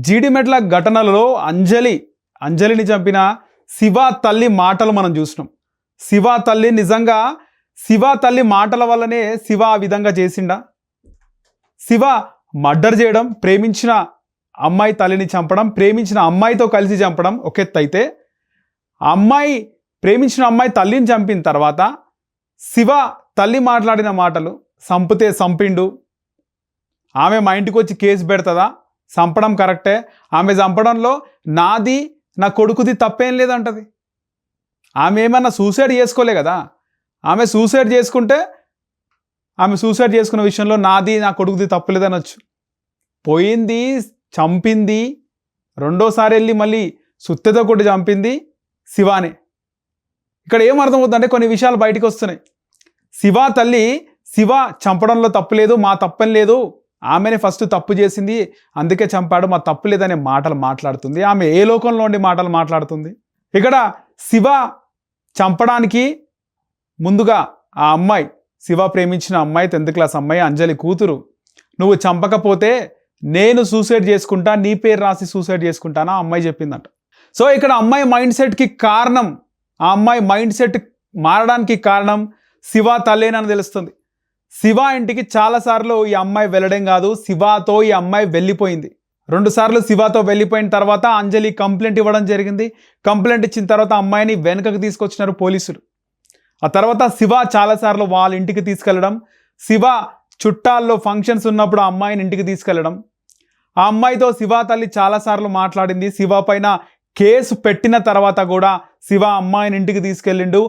జీడిమెట్ల ఘటనలలో అంజలిని చంపిన శివ తల్లి మాటలు మనం చూసినాం. శివ తల్లి నిజంగా శివ తల్లి మాటల వల్లనే శివ ఆ విధంగా చేసిండా? శివ మర్డర్ చేయడం, ప్రేమించిన అమ్మాయి తల్లిని చంపడం, ప్రేమించిన అమ్మాయితో కలిసి చంపడం ఒక ఎత్తు అయితే, ప్రేమించిన అమ్మాయి తల్లిని చంపిన తర్వాత శివ తల్లి మాట్లాడిన మాటలు సంపితే సంపిండు, ఆమె మా ఇంటికి వచ్చి కేసు పెడుతుందా, చంపడం కరెక్టే, ఆమె చంపడంలో నాది నా కొడుకుది తప్పేం లేదంటది. ఆమె ఏమన్నా సూసైడ్ చేసుకోలే కదా. ఆమె సూసైడ్ చేసుకున్న విషయంలో నాది నా కొడుకుది తప్పలేదనొచ్చు. పోయింది, చంపింది, రెండోసారి వెళ్ళి మళ్ళీ సుత్తెతో కొట్టి చంపింది శివానే. ఇక్కడ ఏమర్థమవుతుందంటే కొన్ని విషయాలు బయటికి వస్తున్నాయి. శివ తల్లి శివ చంపడంలో తప్పు లేదు, మా తప్పని లేదు, ఆమెనే ఫస్ట్ తప్పు చేసింది అందుకే చంపాడు, మా తప్పు లేదనే మాటలు మాట్లాడుతుంది. ఆమె ఏ లోకంలో ఉండి మాటలు మాట్లాడుతుంది? ఇక్కడ శివ చంపడానికి ముందుగా ఆ అమ్మాయి, శివ ప్రేమించిన అమ్మాయి 10th క్లాస్ అమ్మాయి అంజలి కూతురు, నువ్వు చంపకపోతే నేను సూసైడ్ చేసుకుంటా, నీ పేరు రాసి సూసైడ్ చేసుకుంటానా అమ్మాయి చెప్పిందంట. సో ఇక్కడ అమ్మాయి మైండ్ సెట్కి కారణం, ఆ అమ్మాయి మైండ్ సెట్ మారడానికి కారణం శివ తల్లేనని తెలుస్తుంది. శివ ఇంటికి చాలాసార్లు ఈ అమ్మాయి వెళ్ళడం కాదు, శివతో ఈ అమ్మాయి వెళ్ళిపోయింది. 2 సార్లు శివతో వెళ్ళిపోయిన తర్వాత అంజలి కంప్లైంట్ ఇవ్వడం జరిగింది. కంప్లైంట్ ఇచ్చిన తర్వాత అమ్మాయిని వెనుకకు తీసుకొచ్చినారు పోలీసులు. ఆ తర్వాత శివ చాలాసార్లు వాళ్ళ ఇంటికి తీసుకెళ్ళడం, శివ చుట్టాల్లో ఫంక్షన్స్ ఉన్నప్పుడు ఆ అమ్మాయిని ఇంటికి తీసుకెళ్ళడం, ఆ అమ్మాయితో శివ తల్లి చాలాసార్లు మాట్లాడింది. శివ పైన కేసు పెట్టిన తర్వాత కూడా శివ అమ్మాయిని ఇంటికి తీసుకెళ్ళిండు.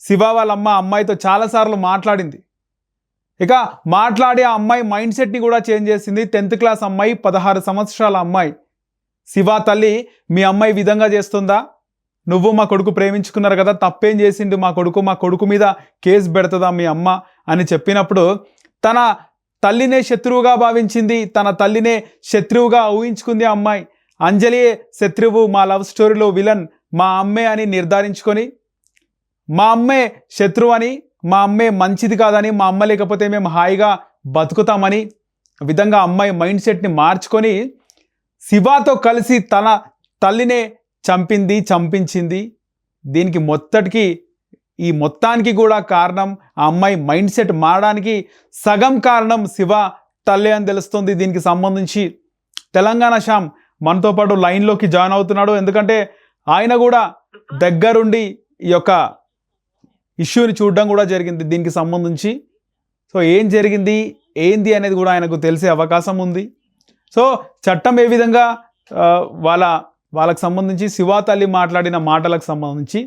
శివ వాళ్ళ అమ్మాయితో చాలాసార్లు మాట్లాడింది. ఇక మాట్లాడి ఆ అమ్మాయి మైండ్ సెట్ని కూడా చేంజ్ చేసింది. 10th క్లాస్ అమ్మాయి, 16 సంవత్సరాల అమ్మాయి. శివ తల్లి మీ అమ్మాయి విధంగా చేస్తుందా, నువ్వు మా కొడుకు ప్రేమించుకున్నారు కదా, తప్పేం చేసిండు మా కొడుకు మీద కేసు పెడుతుందా మీ అమ్మ అని చెప్పినప్పుడు తన తల్లినే శత్రువుగా భావించింది, తన తల్లినే శత్రువుగా ఊహించుకుంది ఆ అమ్మాయి. అంజలియే శత్రువు, మా లవ్ స్టోరీలో విలన్ మా అమ్మే అని నిర్ధారించుకొని, మా అమ్మే శత్రువు అని, మా అమ్మే మంచిది కాదని, మా అమ్మ లేకపోతే మేము హాయిగా బతుకుతామని విధంగా అమ్మాయి మైండ్ సెట్ని మార్చుకొని శివతో కలిసి తన తల్లినే చంపించింది. దీనికి మొత్తానికి కూడా కారణం ఆ అమ్మాయి మైండ్ సెట్ మారడానికి సగం కారణం శివ తల్లి అని తెలుస్తుంది. దీనికి సంబంధించి తెలంగాణ శ్యామ్ మనతో పాటు లైన్లోకి జాయిన్ అవుతున్నాడు. ఎందుకంటే ఆయన కూడా దగ్గరుండి ఈ యొక్క ఇష్యూని చూడడం కూడా జరిగింది దీనికి సంబంధించి. సో ఏం జరిగింది ఏంది అనేది కూడా ఆయనకు తెలిసే అవకాశం ఉంది. సో చట్టం ఏ విధంగా వాళ్ళకు సంబంధించి శివ తల్లి మాట్లాడిన మాటలకు సంబంధించి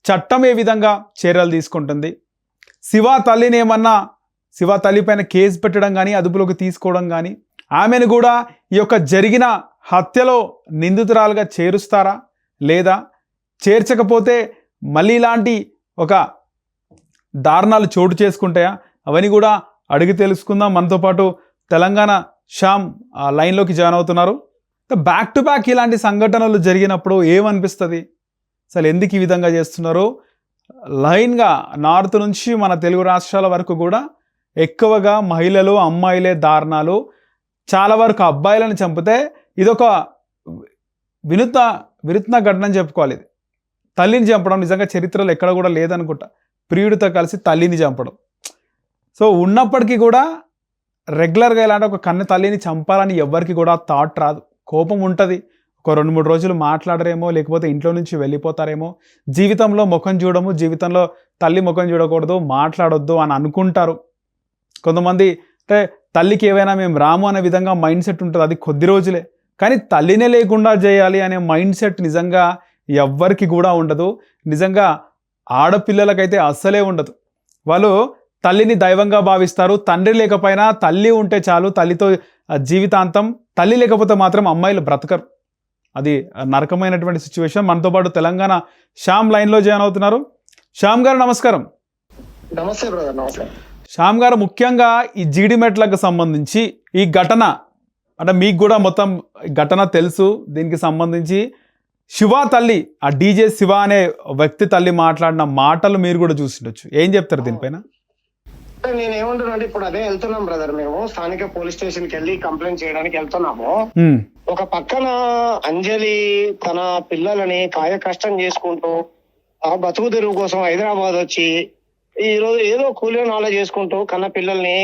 చట్టం ఏ విధంగా చర్యలు తీసుకుంటుంది, శివ తల్లి పైన కేసు పెట్టడం కానీ, అదుపులోకి తీసుకోవడం కానీ, ఆమెను కూడా ఈ యొక్క జరిగిన హత్యలో నిందితురాలుగా చేరుస్తారా లేదా, చేర్చకపోతే మళ్ళీ ఇలాంటి ఒక దారుణాలు చోటు చేసుకుంటాయా, అవన్నీ కూడా అడిగి తెలుసుకుందాం. మనతో పాటు తెలంగాణ శ్యామ్ లైన్లోకి జాయిన్ అవుతున్నారు. బ్యాక్ టు బ్యాక్ ఇలాంటి సంఘటనలు జరిగినప్పుడు ఏమనిపిస్తుంది, అసలు ఎందుకు ఈ విధంగా చేస్తున్నారు? లైన్గా నార్త్ నుంచి మన తెలుగు రాష్ట్రాల వరకు కూడా ఎక్కువగా మహిళలు, అమ్మాయిలే దారుణాలు, చాలా వరకు అబ్బాయిలను చంపితే ఇదొక వినూత్న ఘటన అని చెప్పుకోవాలి. ఇది తల్లిని చంపడం నిజంగా చరిత్రలో ఎక్కడ కూడా లేదనుకుంటా, ప్రియుడితో కలిసి తల్లిని చంపడం. సో ఉన్నప్పటికీ కూడా రెగ్యులర్గా ఇలాంటి ఒక కన్న తల్లిని చంపాలని ఎవ్వరికి కూడా థాట్ రాదు. కోపం ఉంటుంది, ఒక 2-3 రోజులు మాట్లాడరేమో, లేకపోతే ఇంట్లో నుంచి వెళ్ళిపోతారేమో, జీవితంలో ముఖం చూడము, జీవితంలో తల్లి ముఖం చూడకూడదు, మాట్లాడొద్దు అని అనుకుంటారు కొంతమంది. అంటే తల్లికి ఏవైనా మేము రాము అనే విధంగా మైండ్ సెట్ ఉంటుంది, అది కొద్ది రోజులే. కానీ తల్లినే లేకుండా చేయాలి అనే మైండ్ సెట్ నిజంగా ఎవ్వరికి కూడా ఉండదు. నిజంగా ఆడపిల్లలకైతే అస్సలే ఉండదు. వాళ్ళు తల్లిని దైవంగా భావిస్తారు. తండ్రి లేకపోయినా తల్లి ఉంటే చాలు, తల్లితో జీవితాంతం. తల్లి లేకపోతే మాత్రం అమ్మాయిలు బ్రతకరు. అది నరకమైనటువంటి సిచ్యువేషన్. మనతో పాటు తెలంగాణ శ్యామ్ లైన్లో జాయిన్ అవుతున్నారు. శ్యామ్ గారు నమస్కారం. నమస్తే బ్రదర్. నమస్తే శ్యామ్ గారు, ముఖ్యంగా ఈ జీడిమెట్లకు సంబంధించి ఈ ఘటన, అంటే మీకు కూడా మొత్తం ఘటన తెలుసు. దీనికి సంబంధించి శివ తల్లి, ఆ డీజే శివ అనే వ్యక్తి తల్లి మాట్లాడిన మాటలు మీరు కూడా చూసిండొచ్చు. ఏం చెప్తారు దీనిపైన? నేను ఏమంటున్నా అంటే ఇప్పుడు అదే వెళ్తున్నాం బ్రదర్, మేము స్థానిక పోలీస్ స్టేషన్ కి వెళ్ళి కంప్లైంట్ చేయడానికి వెళ్తున్నాము. ఒక పక్కన అంజలి తన పిల్లలని కాయ కష్టం చేసుకుంటూ ఆ బతుకు తెరువు కోసం హైదరాబాద్ వచ్చి ఈ రోజు ఏదో కూలి నాలా చేసుకుంటూ కన్న పిల్లల్ని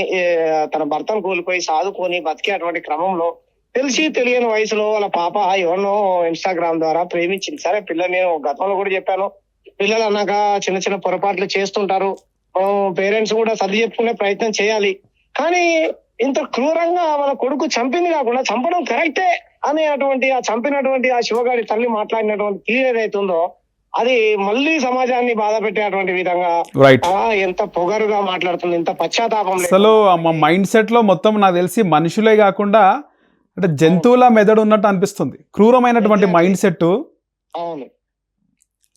తన భర్తను కోల్పోయి సాదుకొని బతికే అటువంటి క్రమంలో తెలిసి తెలియని వయసులో వాళ్ళ పాప ఎవరినో ఇన్స్టాగ్రామ్ ద్వారా ప్రేమించింది. సరే పిల్లలు నేను గతంలో కూడా చెప్పాను, పిల్లలు అన్నాక చిన్న చిన్న పొరపాట్లు చేస్తుంటారు, పేరెంట్స్ కూడా సర్ది చెప్పుకునే ప్రయత్నం చేయాలి. కానీ ఇంత క్రూరంగా వాళ్ళ కొడుకు చంపింది కాకుండా చంపడం కరెక్టే అనేటువంటి ఆ చంపినటువంటి ఆ శివగాడి తల్లి మాట్లాడినటువంటి తీరు ఏదైతుందో అది మళ్ళీ సమాజాన్ని బాధ పెట్టేటువంటి విధంగా ఎంత పొగరుగా మాట్లాడుతుంది, ఎంత పశ్చాత్తాపం. అసలు మా మైండ్ సెట్ లో మొత్తం నాకు తెలిసి మనుషులే కాకుండా అంటే జంతువుల మెదడు ఉన్నట్టు అనిపిస్తుంది. క్రూరమైనటువంటి మైండ్ సెట్. అవును,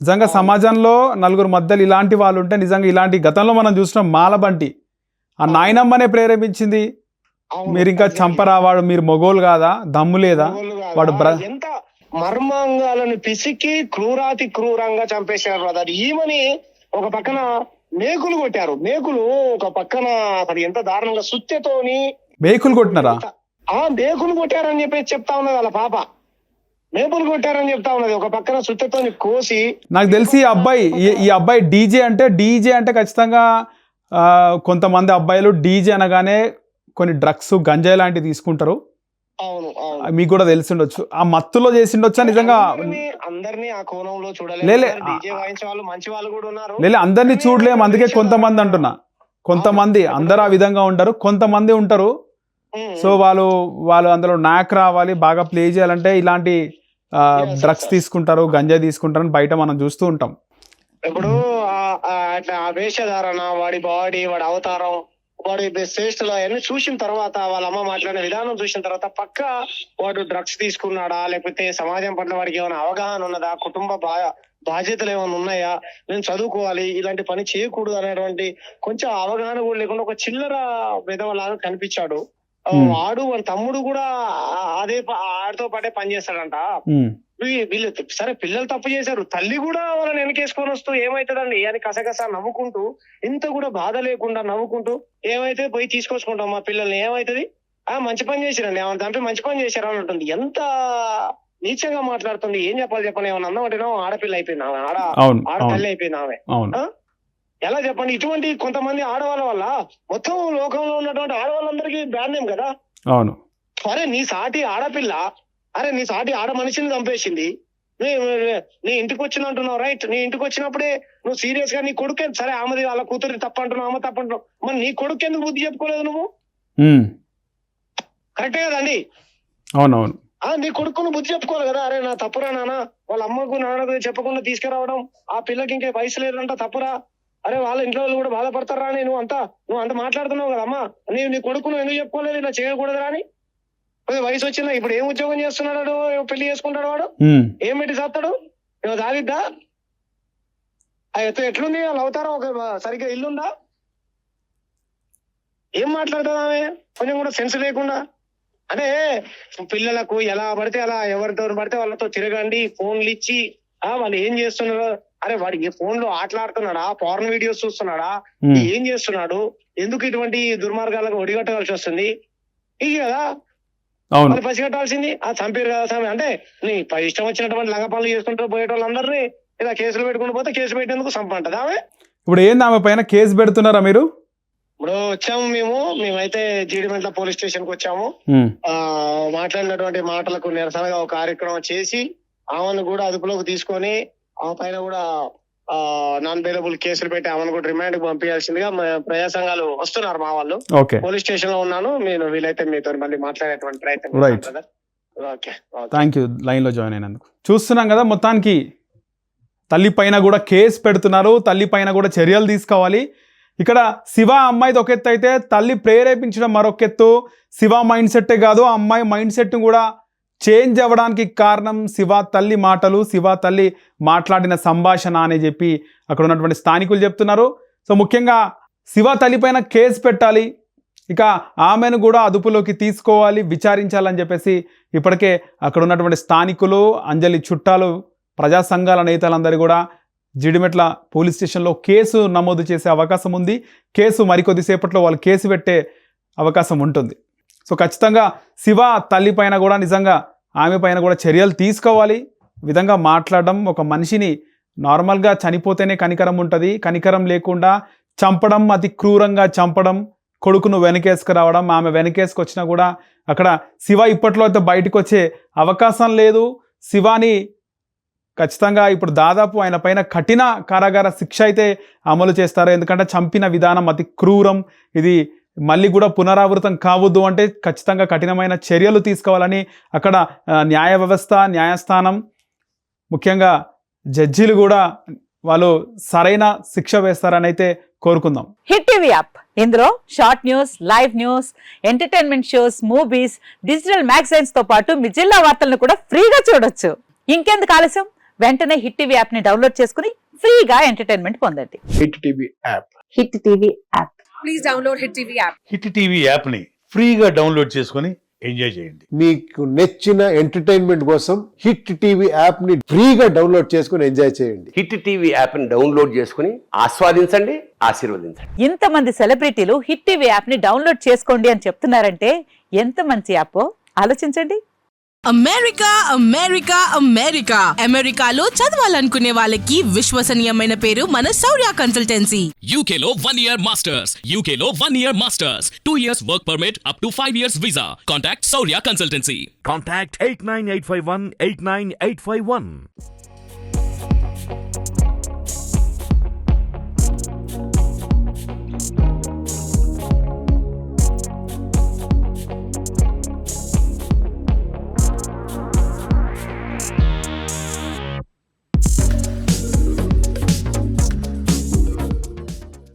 నిజంగా సమాజంలో నలుగురు మధ్యలో ఇలాంటి వాళ్ళు ఉంటే నిజంగా ఇలాంటి గతంలో మనం చూసినాం మాలబంటి ఆ నాయనమ్మనే ప్రేరేపించింది. మీరు ఇంకా చంపరా, వాడు మీరు మొగోలు కాదా, దమ్ము లేదా, వాడు ఎంత మర్మాంగాలను పిసికి క్రూరాతి క్రూరంగా చంపేశారు బ్రదర్. ఈమెని ఒక పక్కన మేకులు కొట్టారు, మేకులు ఒక పక్కన అది ఎంత దారుణంగా సుత్తెతోని మేకులు కొట్టినారా? మేకులు కొట్టారని చెప్పేసి చెప్తా ఉన్నది వాళ్ళ పాప, మేపులు కొట్టారని చెప్తా ఉన్నది. ఒక పక్కన సుత్తతో కోసి. నాకు తెలిసి ఈ అబ్బాయి డీజే అంటే ఖచ్చితంగా కొంతమంది అబ్బాయిలు డీజే అనగానే కొన్ని డ్రగ్స్ గంజాయి లాంటివి తీసుకుంటారు. అవును, మీకు కూడా తెలిసి ఉండొచ్చు. ఆ మత్తులో చేసి ఉండొచ్చా నిజంగా? అందరినీ ఆ కోణంలో చూడలేదు, డీజే వాయించే వాళ్ళు మంచి వాళ్ళు కూడా ఉన్నారు. అందరినీ చూడలేము, అందుకే కొంతమంది అంటున్నా. కొంతమంది అందరూ ఆ విధంగా ఉంటారు, కొంతమంది ఉంటారు. సో వాళ్ళు అందులో నాక్ రావాలి, బాగా ప్లే చేయాలంటే ఇలాంటి డ్రగ్స్ తీసుకుంటారు, గంజాయి తీసుకుంటారు అని బయట మనం చూస్తూ ఉంటాం. ఇప్పుడు అట్లా ఆ వేషధారణ, వాడి బాడీ, వాడి అవతారం, వాడి శ్రేష్ఠలో అవన్నీ చూసిన తర్వాత, వాళ్ళ అమ్మ మాట్లాడిన విధానం చూసిన తర్వాత పక్క వాడు డ్రగ్స్ తీసుకున్నాడా, లేకపోతే సమాజం పట్ల వాడికి ఏమైనా అవగాహన ఉన్నదా, కుటుంబ బాధ్యతలు ఏమైనా ఉన్నాయా, నేను చదువుకోవాలి, ఇలాంటి పని చేయకూడదు అనేటువంటి కొంచెం అవగాహన కూడా లేకుండా ఒక చిల్లర విధవలాగా కనిపించాడు. వాడు వాళ్ళ తమ్ముడు కూడా అదే ఆడితో పాటే పని చేస్తాడంట. వీళ్ళు సరే పిల్లలు తప్పు చేశారు, తల్లి కూడా వాళ్ళని వెనకేసుకొని వస్తూ ఏమైతుందండి అని కసగస నవ్వుకుంటూ, ఇంత కూడా బాధ లేకుండా నవ్వుకుంటూ ఏమైతే పోయి తీసుకొచ్చుకుంటాం మా పిల్లల్ని, ఏమైతుంది మంచి పని చేశారండి, ఏమైనా తండ్రి మంచి పని చేశారు అని ఉంటుంది. ఎంత నీచంగా మాట్లాడుతుంది. ఏం చెప్పాలి చెప్పండి, ఏమన్నా అన్నమాటేనో ఆడపిల్ల అయిపోయింది ఆమె, ఆడతల్లి అయిపోయింది ఆమె. ఎలా చెప్పండి? ఇటువంటి కొంతమంది ఆడవాళ్ళ వల్ల మొత్తం లోకంలో ఉన్నటువంటి ఆడవాళ్ళందరికీ బ్యాడ్ నేమ్ కదా. అవును, అరే నీ సాటి ఆడపిల్ల, అరే నీ సాటి ఆడ మనిషిని చంపేసింది, నీ ఇంటికి వచ్చింది అంటున్నావు, రైట్? నీ ఇంటికి వచ్చినప్పుడే నువ్వు సీరియస్ గా నీ కొడుకు, సరే ఆమెది వాళ్ళ కూతురి తప్పు అంటున్నావు, ఆమె తప్పు అంటున్నావు, మరి నీ కొడుకు ఎందుకు బుద్ధి చెప్పుకోలేదు నువ్వు? కరెక్టే కదండి. అవునవును, నీ కొడుకును బుద్ధి చెప్పుకోవాలి కదా. అరే నా తప్పురా నాన్న, వాళ్ళ అమ్మకు నాన్నకు చెప్పకుండా తీసుకురావడం, ఆ పిల్లకి ఇంకా వయసు లేదంట తప్పురా, అరే వాళ్ళ ఇంట్లో వాళ్ళు కూడా బాధపడతారా అని నువ్వు అంత మాట్లాడుతున్నావు కదమ్మా, నీ కొడుకును ఎందుకు చెప్పుకోలేదు, ఇలా చేయకూడదు అని? వయసు వచ్చిందా, ఇప్పుడు ఏం ఉద్యోగం చేస్తున్నాడు, పెళ్లి చేసుకుంటాడు, వాడు ఏం పెట్టి చేస్తాడు, ఏమో దాగిద్దా, ఎట్లుంది వాళ్ళ అవతారం, ఒక సరిగ్గా ఇల్లుందా, ఏం మాట్లాడుతుంది ఆమె కొంచెం కూడా సెన్స్ లేకుండా? అంటే పిల్లలకు ఎలా పడితే అలా ఎవరితో పడితే వాళ్ళతో తిరగండి, ఫోన్లు ఇచ్చి వాళ్ళు ఏం చేస్తున్నారు, అరే వాడికి ఫోన్ లో ఆటలాడుతున్నాడా, పార్న్ వీడియోస్ చూస్తున్నాడా, ఏం చేస్తున్నాడు, ఎందుకు ఇటువంటి దుర్మార్గాలకు ఒడిగట్టవలసి వస్తుంది, ఇది కదా వాళ్ళు పసిగట్టాల్సింది. చంపారు కదా స్వామి అంటే నీ ఇష్టం వచ్చినటువంటి లంగ పనులు చేసుకుంటూ పోయేటోళ్ళందరినీ ఇలా కేసులు పెట్టుకుంటూ పోతే కేసు పెట్టేందుకు చంపంటది ఆమె. ఇప్పుడు ఏంది ఆమె పైన కేసు పెడుతున్నారా మీరు? ఇప్పుడు వచ్చాము మేమైతే జీడిమెంట్ల పోలీస్ స్టేషన్ కి వచ్చాము. మాట్లాడినటువంటి మాటలకు నిరసనగా ఒక కార్యక్రమం చేసి ఆమెను కూడా అదుపులోకి తీసుకొని ఆ పైన కూడా నాన్ బెయిలబుల్ కేసులు పెట్టి ఆమెను కూడా రిమాండ్ కి పంపించాల్సిందిగా ప్రజా సంఘాలు వస్తున్నారు మా వాళ్ళు. పోలీస్ స్టేషన్ లో ఉన్నాను నేను, వీలైతే మీతో మళ్ళీ మాట్లాడేటువంటి ప్రయత్నం. థ్యాంక్ యూ లైన్ లో జాయిన్ అయినందుకు. చూస్తున్నాం కదా మొత్తానికి తల్లి పైన కూడా కేసు పెడుతున్నారు, తల్లి పైన కూడా చర్యలు తీసుకోవాలి. ఇక్కడ శివ అమ్మాయిది ఒక ఎత్తు అయితే తల్లి ప్రేరేపించడం మరొక ఎత్తు. శివ మైండ్ సెట్టే కాదు, ఆ అమ్మాయి మైండ్ సెట్ కూడా చేంజ్ అవ్వడానికి కారణం శివ తల్లి మాటలు, శివ తల్లి మాట్లాడిన సంభాషణ అని చెప్పి అక్కడ ఉన్నటువంటి స్థానికులు చెప్తున్నారు. సో ముఖ్యంగా శివ తల్లి పైన కేసు పెట్టాలి, ఇక ఆమెను కూడా అదుపులోకి తీసుకోవాలి, విచారించాలని చెప్పేసి ఇప్పటికే అక్కడ ఉన్నటువంటి స్థానికులు, అంజలి చుట్టాలు, ప్రజా సంఘాల నేతలందరూ కూడా జీడిమెట్ల పోలీస్ స్టేషన్లో కేసు నమోదు చేసే అవకాశం ఉంది. కేసు మరికొద్దిసేపట్లో వాళ్ళు కేసు పెట్టే అవకాశం ఉంటుంది. సో ఖచ్చితంగా శివ తల్లి పైన కూడా నిజంగా ఆమె పైన కూడా చర్యలు తీసుకోవాలి. విధంగా మాట్లాడడం, ఒక మనిషిని నార్మల్గా చనిపోతేనే కనికరం ఉంటుంది, కనికరం లేకుండా చంపడం, అతి క్రూరంగా చంపడం, కొడుకును వెనకేసుకురావడం, ఆమె వెనకేసుకొచ్చినా కూడా అక్కడ శివ ఇప్పట్లో అయితే బయటకు వచ్చే అవకాశం లేదు. శివాని ఖచ్చితంగా ఇప్పుడు దాదాపు ఆయన పైన కఠిన కారాగార శిక్ష అయితే అమలు చేస్తారు. ఎందుకంటే చంపిన విధానం అతి క్రూరం. ఇది మళ్ళీ కూడా పునరావృతం కావద్దు అంటే ఖచ్చితంగా కఠినమైన చర్యలు తీసుకోవాలని అక్కడ న్యాయ వ్యవస్థ, న్యాయస్థానం, ముఖ్యంగా జడ్జీలు కూడా వాళ్ళు సరైన శిక్ష వేస్తారని అయితే కోరుకుందాం. హిట్ టీవీ యాప్, ఇందులో short news, live news, entertainment shows, movies, digital magazines తో పాటు మీ జిల్లా వార్తలను కూడా ఫ్రీగా చూడొచ్చు. ఇంకెందుకు ఆలస్యం, వెంటనే హిట్ టీవీ యాప్ ని డౌన్లోడ్ చేసుకుని ఫ్రీగా ఎంటర్టైన్మెంట్ పొందండి. Hit TV app. Hit TV app. Please download hit TV app. Hit TV యాప్ని ఫ్రీగా డౌన్లోడ్ చేసుకొని ఎంజాయ్ చేయండి. మీకు నచ్చిన ఎంటర్టైన్మెంట్ కోసం హిట్ టీవీ యాప్ ని ఫ్రీగా డౌన్లోడ్ చేసుకొని ఎంజాయ్ చేయండి. హిట్ టీవీ యాప్ని డౌన్లోడ్ చేసుకుని ఆస్వాదించండి, ఆశీర్వదించండి. ఇంతమంది సెలబ్రిటీలు హిట్ టీవీ యాప్ ని డౌన్లోడ్ చేసుకోండి అని చెప్తున్నారంటే ఎంత మంచి యాప్ ఆలోచించండి. అమెరికా అమెరికా అమెరికా అమెరికాలో చదవాలనుకునే వాళ్ళకి విశ్వసనీయమైన పేరు మన శౌర్య కన్సల్టెన్సీ. UK లో 1 year masters. UK లో 1 year masters. 2 years work permit up to 5 years visa. Contact Saurya Consultancy. Contact 89851 89851.